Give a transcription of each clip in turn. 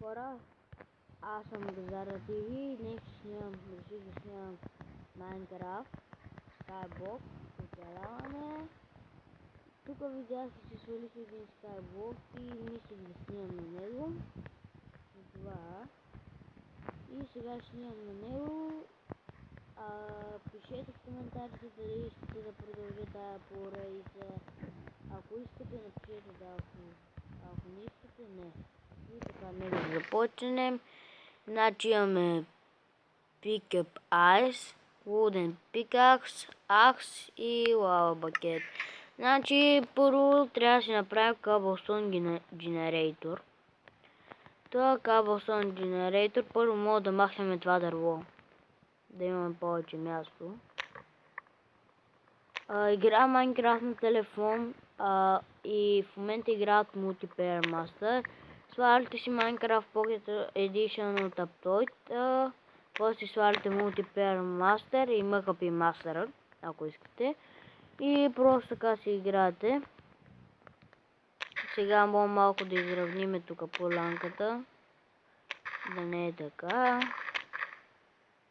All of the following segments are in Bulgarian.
хора, аз съм Газара ТВ и днес реших да снимам Майнкрафт, Skyblock, оцеляване. Тук видях, че се свалих един Skyblock и мислих да снимам на него. Това. И сега ще снимам на него. Пишете в коментарите дали искате да продължа тая поредица. Ако искате, напишете да, ако не искате, не. И така, нека да започнем. Значи имаме Pickup Ice, Wooden Pickaxe, Axe и Lava Bucket. Значи първо трябва да си направим Cobblestone Generator. Това Cobblestone Generator първо мога да махнем това дърво, да имаме повече място. Игра Minecraft на телефон и в момента играят Multiplayer Master. Сваляте си Minecraft Pocket Edition от Aptoid, после си сваляте Multiplayer Master и MHP Master, ако искате. И просто така си играете. Сега мога малко да изравниме тук полянката, да не е така.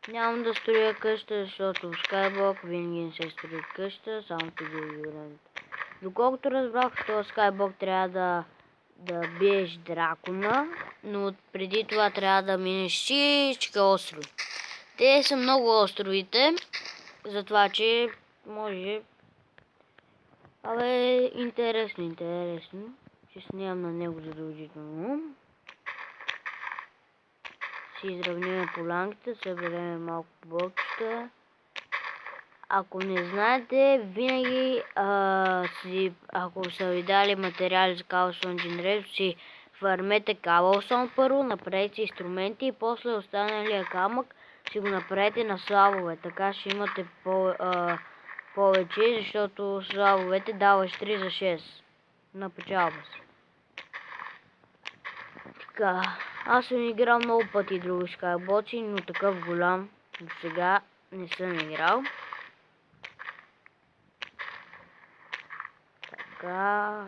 Нямам да строя къща, защото в Skyblock винаги не се строи къща, само ти го играем. Доколкото разбрах, в този Skyblock трябва да биеш дракона, но преди това трябва да минеш всички острови. Те са много островите, затова че може... интересно. Ще снимам на него задължително. Си изравним полянките, съберем малко блокчета. Ако не знаете, винаги ако са ви дали материали за Cobblestone Generator, си фармете Cobblestone първо, направете си инструменти и после останалия камък си го направете на славове. Така ще имате повече, защото славовете даваш 3 за 6 на печалба си. Така, аз съм играл много пъти други Skyblock, но такъв голям до сега не съм играл. Така.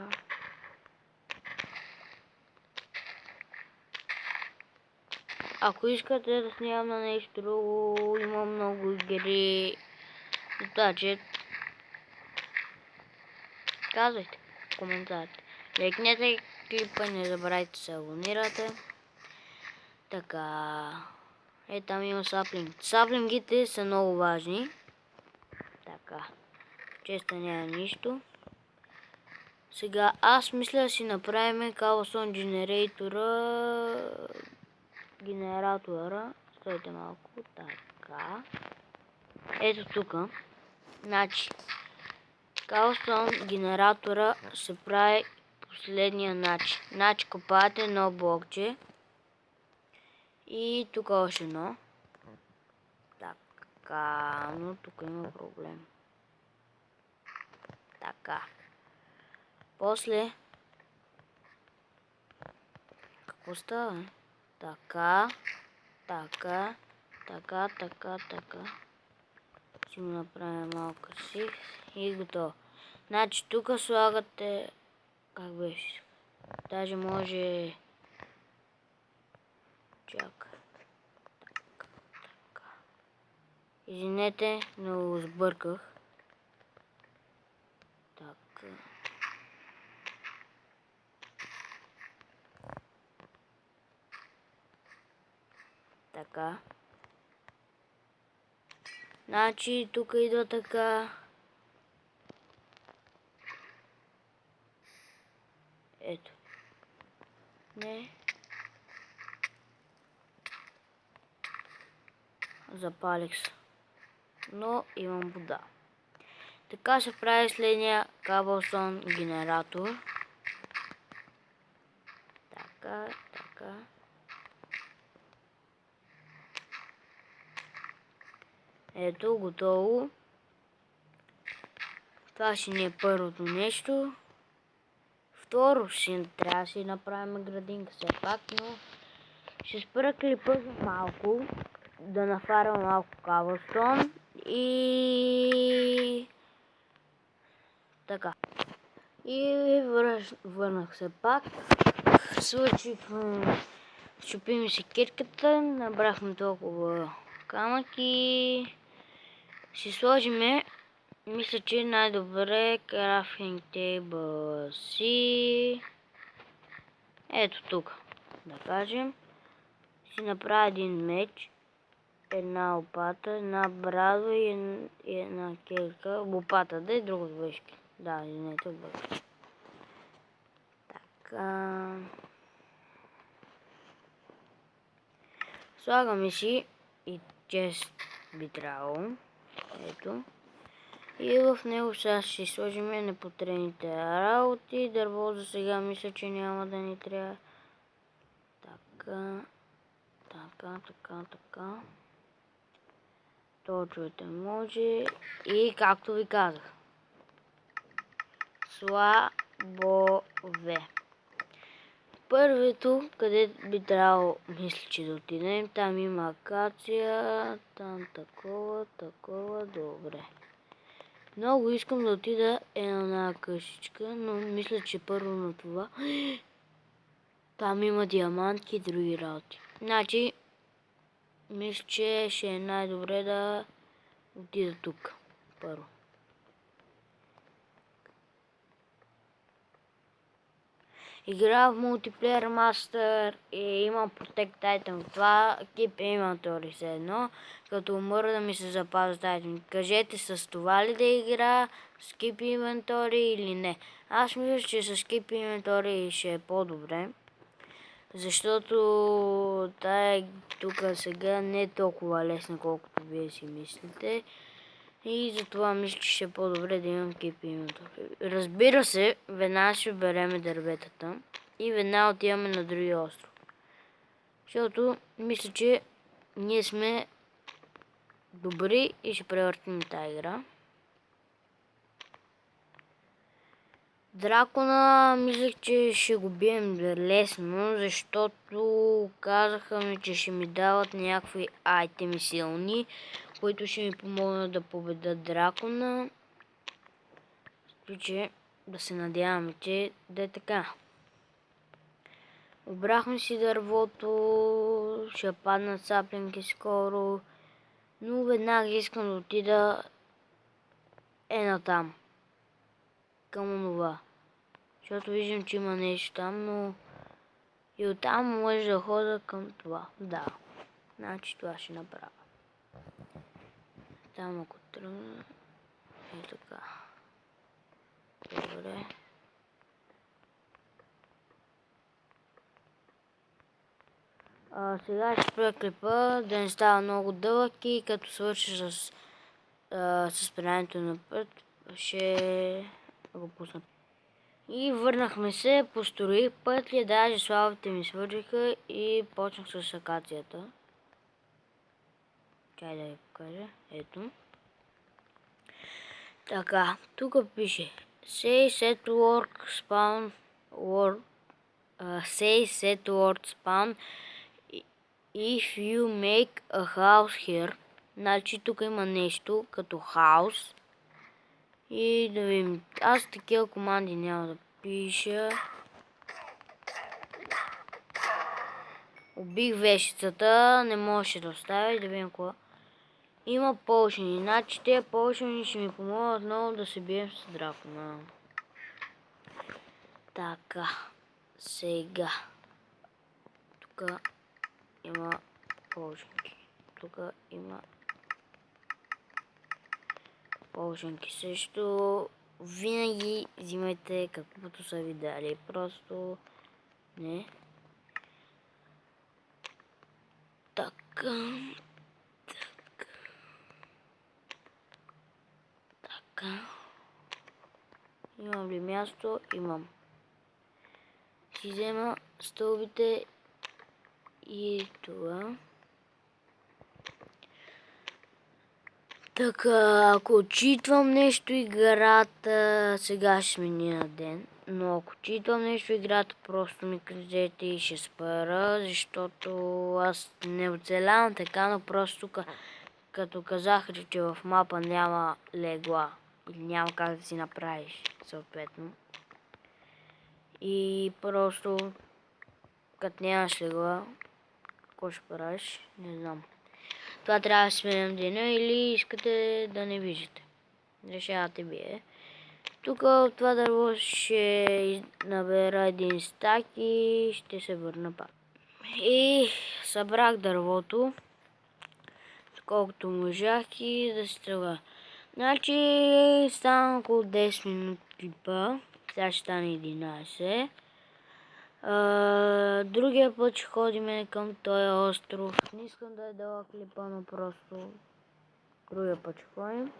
Ако искате да снимам на нещо друго, има много игри. Значи, казвайте в коментарите. Лайкнете клипа, не забравяйте да се абонирате. Така. Там има саплинг. Саплингите са много важни. Така. Честа няма нищо. Сега аз мисля да си направим Cobblestone генератора. Стойте малко. Така. Ето тук. Значи. Cobblestone генератора се прави последния начин. Значи копаете едно блокче. И тук още едно. Така. Но тук има проблем. Така. После. Какво става? Така. Така. Така. Така. Така. Ще го направим малко красив. И готово. Значи тук слагате... Как беше? Даже може... Чакай. Така. Извинете, но сбърках. Така. Така. Значи тук идва така. Ето. Не. Запалих се. Но имам вода. Така се прави следния Cobblestone генератор. Така, така. Ето, готово. Това ще ни е първото нещо. Второ, трябва да си направим градинка все пак, но ще спра клипа за малко. Да нафарам малко Cobblestone и... Така. И върнах се пак. Щупим си кирката, набрахме толкова камък и си сложиме, мисля, че най-добре крафтинг тейбъл си ето тук, да кажем. Си направя един меч, една лопата, една брадва и една кирка. Лопата, да и друго вешки. Да, извинете, обърках. Така. Слагаме си и чест би трябвало. Ето. И в него сега ще сложим непотребните работи. Дърво за сега мисля, че няма да ни трябва. Така. Точвате може. И както ви казах. Слабове. Първото, къде би трябвало, мисля, че да отидем, там има акация, там такова, добре. Много искам да отида една къщичка, но мисля, че първо на това, там има диамантки и други работи. Значи, мисля, че ще е най-добре да отида тук, първо. Игра в мултиплеер мастер и имам Protect Titan. Това Keep Inventory се едно. Като умра да ми се запазва Titan. Кажете с това ли да игра, с Keep Inventory или не. Аз мисля, че с Keep Inventory ще е по-добре. Защото тая тук сега не е толкова лесна, колкото вие си мислите. И затова мисля, че ще е по-добре да имам Keep Inventory. Разбира се, веднага ще береме дърветата и веднага отиваме на другия остров. Защото мисля, че ние сме добри и ще превъртим тази игра. Дракона мислех, че ще го бием лесно, защото казаха ми, че ще ми дават някакви айтеми силни, които ще ми помогнат да победа дракона. Че да се надяваме, че да е така. Обрахме си дървото, ще паднат саплинки скоро, но веднага искам да отида натам. Към онова. Защото виждам, че има нещо там, но и оттам може да хода към това. Да. Значи това ще направя. Там ако тръгна. И така. Добре. Сега ще спра клипа, да не става много дълъг и като свърша с спирането на път, ще го пусна. И върнахме се, построих пътя, даже славите ми свършиха и почнах с акацията. Чай да ви покажа. Ето. Така, тук пише Say set work spawn spawn if you make a house here. Значи тук има нещо като хаус. И да видим. Аз такива команди няма да пиша. Убих вещицата, не можеше да оставя, да видим какво. Има полшени, значи тези полшени ще ми помогнат много да се бием с дракона. Така, сега. Тук има полшенки. Тук има полшенки също. Винаги взимайте каквото са ви дали. Просто не. Така. Имам ли място? Имам. Си взема стълбите и това. Така, ако отчитвам нещо играта, сега ще смени на ден, но ако отчитвам нещо играта, просто ми кажете и ще спра, защото аз не оцелявам така, но просто като казах, че в мапа няма легла или няма как да си направиш съответно. И просто като нямаш легла, какво ще правиш? Не знам. Това трябва да сменям деня или искате да не виждате. Решавате вие. Тук от това дърво ще набера един стак и ще се върна пак. И събрах дървото, колкото можах и да се тръгва. Значи стана около 10 минути клипа, сега ще стане 11. Другия път ще ходим към този остров. Не искам да е дълъг клипа, но просто другия път ще ходим.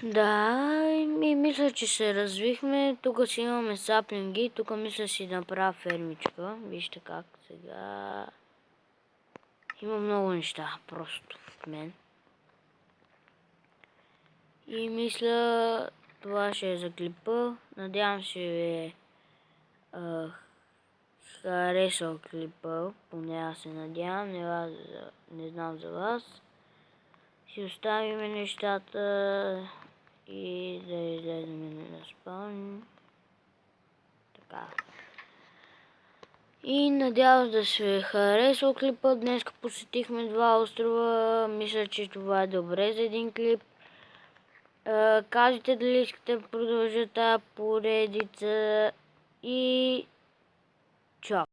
Да, и мисля, че се развихме. Тук си имаме саплинги. Тук мисля си да направя фермичка. Вижте как сега. Има много неща просто в мен. И мисля, това ще е за клипа. Надявам се ви е харесал клипа. Поне аз се надявам. Не знам за вас. Си оставим нещата и да излезем на спални. Така. И надявам да се е харесал клипа. Днес посетихме 2 острова. Мисля, че това е добре за един клип. Кажете дали искате да продължа тази поредица и чао!